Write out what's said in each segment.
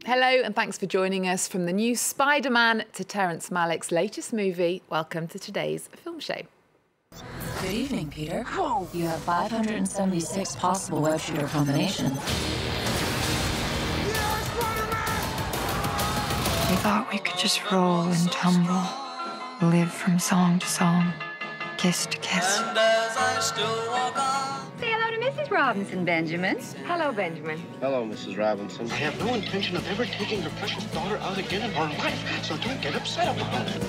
Hello, and thanks for joining us from the new Spider-Man to Terrence Malick's latest movie. Welcome to today's film show. Good evening, Peter. Whoa. You have 576 possible web shooter combinations. We thought we could just roll and tumble, live from song to song, kiss to kiss. And as I still walk on. Say hello to Mrs. Robinson, Benjamin. Hello, Benjamin. Hello, Mrs. Robinson. I have no intention of ever taking your precious daughter out again in her life, so don't get upset about it.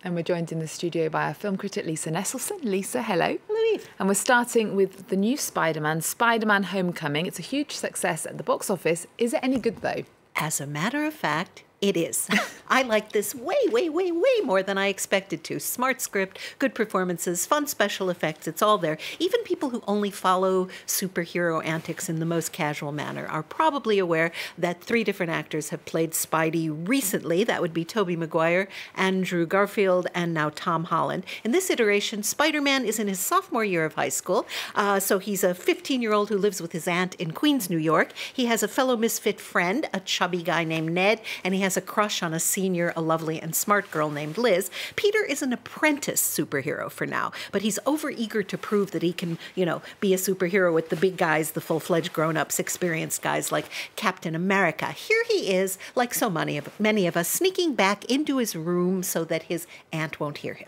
And we're joined in the studio by our film critic, Lisa Nesselson. Lisa, hello. Louise. And we're starting with the new SpiderMan Homecoming. It's a huge success at the box office. Is it any good, though? As a matter of fact, it is. I like this way, way, way, way more than I expected to. Smart script, good performances, fun special effects, it's all there. Even people who only follow superhero antics in the most casual manner are probably aware that 3 different actors have played Spidey recently. That would be Tobey Maguire, Andrew Garfield, and now Tom Holland. In this iteration, Spider-Man is in his sophomore year of high school. So he's a 15-year-old who lives with his aunt in Queens, New York. He has a fellow misfit friend, a chubby guy named Ned, and he has a crush on a senior, a lovely and smart girl named Liz. Peter is an apprentice superhero for now, but he's overeager to prove that he can, be a superhero with the big guys, the full-fledged grown-ups, experienced guys like Captain America. Here he is, like so many of us, sneaking back into his room so that his aunt won't hear him.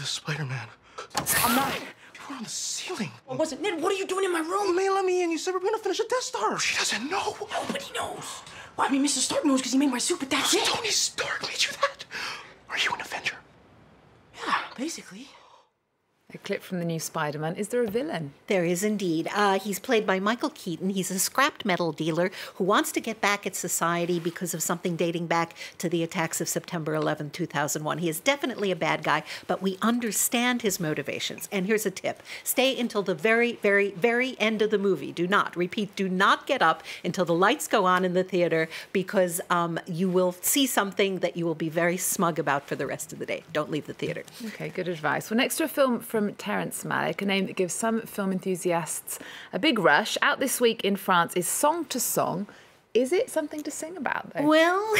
Spider-Man. I'm not. You were on the ceiling. I wasn't. Ned, what are you doing in my room? May let me in. You said we were gonna finish a Death Star. She doesn't know. Nobody knows. Well, I mean, Mr. Stark knows because he made my suit, but that's it. Tony Stark made you that? Are you an Avenger? Yeah, basically. A clip from the new Spider-Man. Is there a villain? There is indeed. He's played by Michael Keaton. He's a scrapped metal dealer who wants to get back at society because of something dating back to the attacks of September 11, 2001. He is definitely a bad guy, but we understand his motivations. And here's a tip. Stay until the very, very, very end of the movie. Do not get up until the lights go on in the theater because you will see something that you will be very smug about for the rest of the day. Don't leave the theater. Okay, good advice. Well, next to a film from Terrence Malick, a name that gives some film enthusiasts a big rush. Out this week in France is Song to Song. Is it something to sing about, though? Well,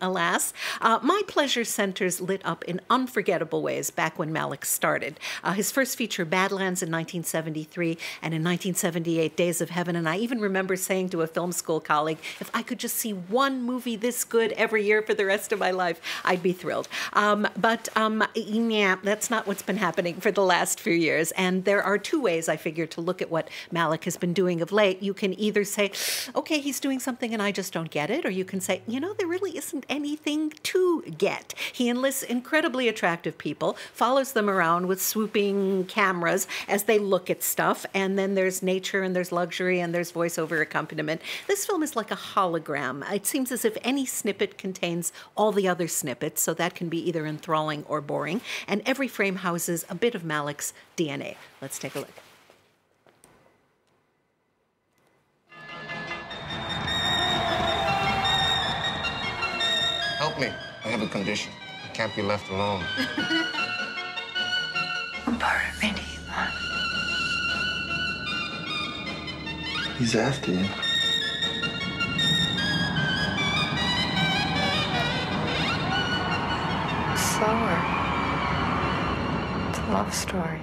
alas, my pleasure centers lit up in unforgettable ways back when Malick started. His first feature, Badlands, in 1973, and in 1978, Days of Heaven. And I even remember saying to a film school colleague, if I could just see one movie this good every year for the rest of my life, I'd be thrilled. Yeah, that's not what's been happening for the last few years. And there are 2 ways, I figure, to look at what Malick has been doing of late. You can either say, okay, he's doing something and I just don't get it, or you can say, there really isn't anything to get. He enlists incredibly attractive people, follows them around with swooping cameras as they look at stuff, and then there's nature and there's luxury and there's voiceover accompaniment. This film is like a hologram. It seems as if any snippet contains all the other snippets, so that can be either enthralling or boring, and every frame houses a bit of Malick's DNA. Let's take a look. Help me. I have a condition. I can't be left alone. He's after you. Slower. It's a love story.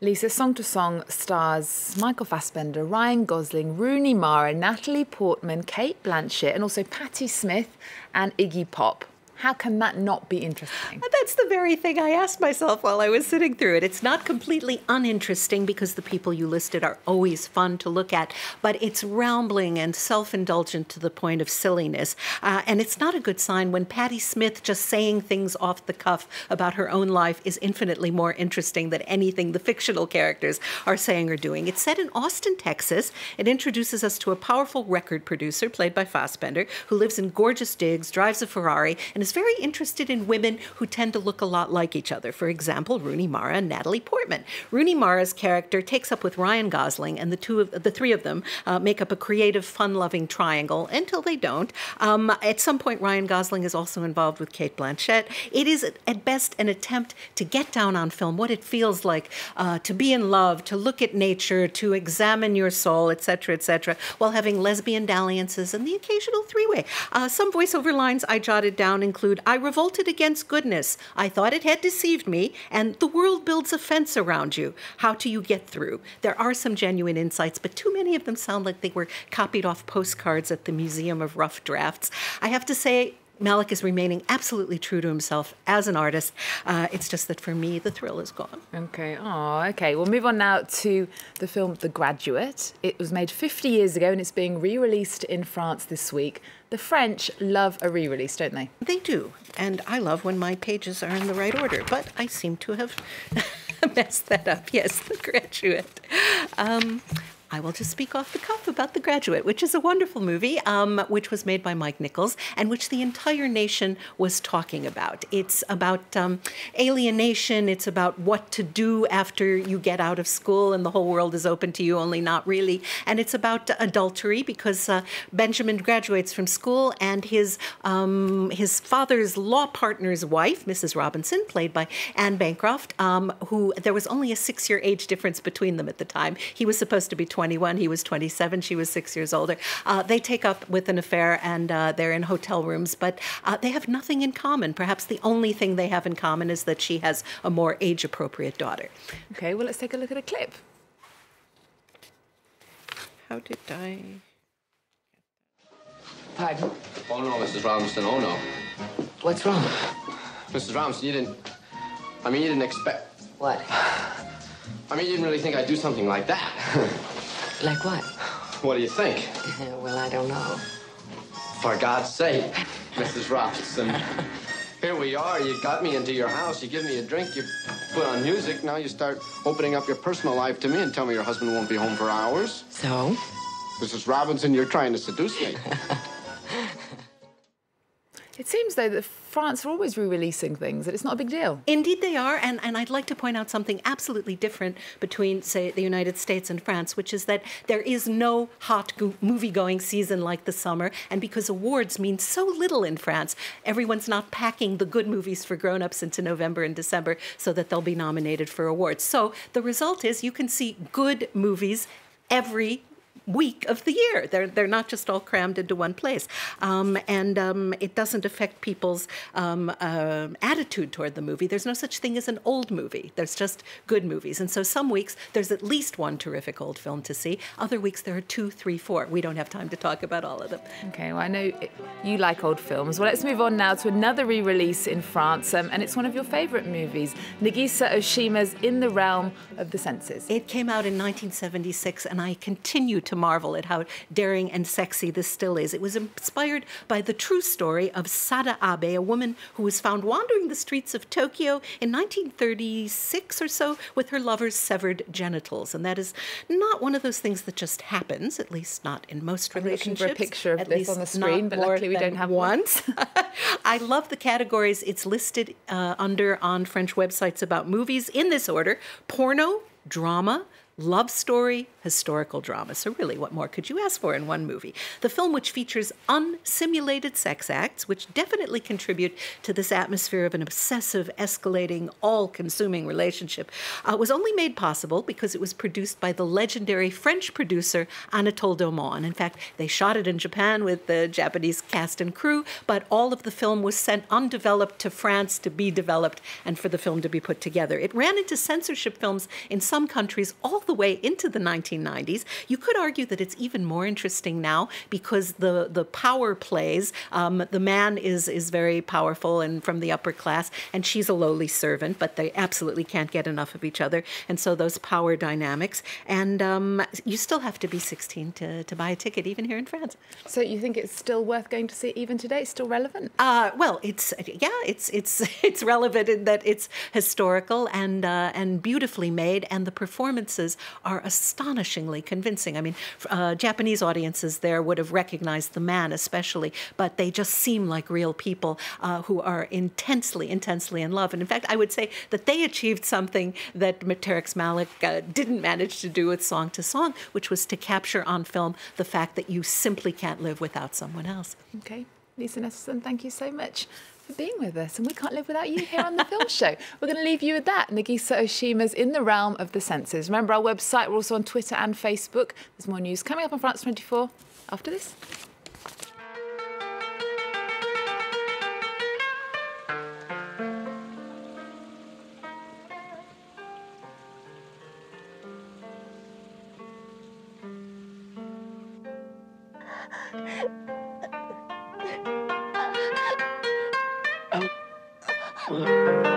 Lisa, Song to Song stars Michael Fassbender, Ryan Gosling, Rooney Mara, Natalie Portman, Kate Blanchett, and also Patti Smith and Iggy Pop. How can that not be interesting? That's the very thing I asked myself while I was sitting through it. It's not completely uninteresting because the people you listed are always fun to look at, but it's rambling and self-indulgent to the point of silliness. And it's not a good sign when Patti Smith just saying things off the cuff about her own life is infinitely more interesting than anything the fictional characters are saying or doing. It's set in Austin, Texas. It introduces us to a powerful record producer, played by Fassbender, who lives in gorgeous digs, drives a Ferrari, and is very interested in women who tend to look a lot like each other. For example, Rooney Mara and Natalie Portman. Rooney Mara's character takes up with Ryan Gosling, and the three of them make up a creative, fun-loving triangle until they don't. At some point, Ryan Gosling is also involved with Cate Blanchett. It is, at best, an attempt to get down on film what it feels like to be in love, to look at nature, to examine your soul, etc., while having lesbian dalliances and the occasional three-way. Some voiceover lines I jotted down include, "I revolted against goodness. I thought it had deceived me, and the world builds a fence around you. How do you get through?" There are some genuine insights, but too many of them sound like they were copied off postcards at the Museum of Rough Drafts. I have to say, Malick is remaining absolutely true to himself as an artist. It's just that for me, the thrill is gone. Okay. Oh, okay. We'll move on now to the film The Graduate. It was made 50 years ago and it's being re-released in France this week. The French love a re-release, don't they? They do. And I love when my pages are in the right order, but I seem to have messed that up. Yes, The Graduate. I will just speak off the cuff about The Graduate, which is a wonderful movie, which was made by Mike Nichols, and which the entire nation was talking about. It's about alienation. It's about what to do after you get out of school and the whole world is open to you, only not really. And it's about adultery because Benjamin graduates from school, and his father's law partner's wife, Mrs. Robinson, played by Anne Bancroft, who there was only a 6-year age difference between them at the time. He was supposed to be 21, he was 27, she was 6 years older. They take up with an affair and they're in hotel rooms, but they have nothing in common. Perhaps the only thing they have in common is that she has a more age-appropriate daughter. Okay, well, let's take a look at a clip. How did I... Pardon? Oh, no, Mrs. Robinson, oh, no. What's wrong? Mrs. Robinson, you didn't expect... What? I mean, you didn't really think I'd do something like that. Like what? What do you think? Well, I don't know. For God's sake, Mrs. Robinson. Here we are. You got me into your house. You give me a drink. You put on music. Now you start opening up your personal life to me and tell me your husband won't be home for hours. So? Mrs. Robinson, you're trying to seduce me. It seems, though, that France are always re-releasing things, that it's not a big deal. Indeed they are, and I'd like to point out something absolutely different between, say, the United States and France, which is that there is no hot movie-going season like the summer, and because awards mean so little in France, everyone's not packing the good movies for grown-ups into November and December so that they'll be nominated for awards. So the result is you can see good movies every week of the year. They're not just all crammed into one place. It doesn't affect people's attitude toward the movie. There's no such thing as an old movie. There's just good movies. And so some weeks there's at least one terrific old film to see. Other weeks there are 2, 3, 4. We don't have time to talk about all of them. Okay, well, I know you like old films. Well, let's move on now to another re-release in France, and it's one of your favourite movies, Nagisa Oshima's In the Realm of the Senses. It came out in 1976, and I continue to marvel at how daring and sexy this still is. It was inspired by the true story of Sada Abe, a woman who was found wandering the streets of Tokyo in 1936 or so with her lover's severed genitals. And that is not one of those things that just happens, at least not in most relationships. I'm looking for a picture of this on the screen, but luckily we don't have one. I love the categories it's listed under on French websites about movies in this order: porno, drama, love story, historical drama. So really, what more could you ask for in one movie? The film, which features unsimulated sex acts, which definitely contribute to this atmosphere of an obsessive, escalating, all-consuming relationship, was only made possible because it was produced by the legendary French producer Anatole Daumont. In fact, they shot it in Japan with the Japanese cast and crew, but all of the film was sent undeveloped to France to be developed and for the film to be put together. It ran into censorship films in some countries all the the way into the 1990s. You could argue that it's even more interesting now because the power plays. The man is very powerful and from the upper class, and she's a lowly servant, but they absolutely can't get enough of each other. And so those power dynamics. And you still have to be 16 to buy a ticket, even here in France. So you think it's still worth going to see even today? It's still relevant? Well, it's relevant in that it's historical and beautifully made, and the performances are astonishingly convincing. I mean, Japanese audiences there would have recognized the man especially, but they just seem like real people who are intensely in love. And in fact, I would say that they achieved something that Terrence Malick didn't manage to do with Song to Song, which was to capture on film the fact that you simply can't live without someone else. Okay. Lisa Nesselson, thank you so much for being with us. And we can't live without you here on The Film Show. We're going to leave you with that. Nagisa Oshima's In the Realm of the Senses. Remember our website. We're also on Twitter and Facebook. There's more news coming up on France 24 after this. Oh.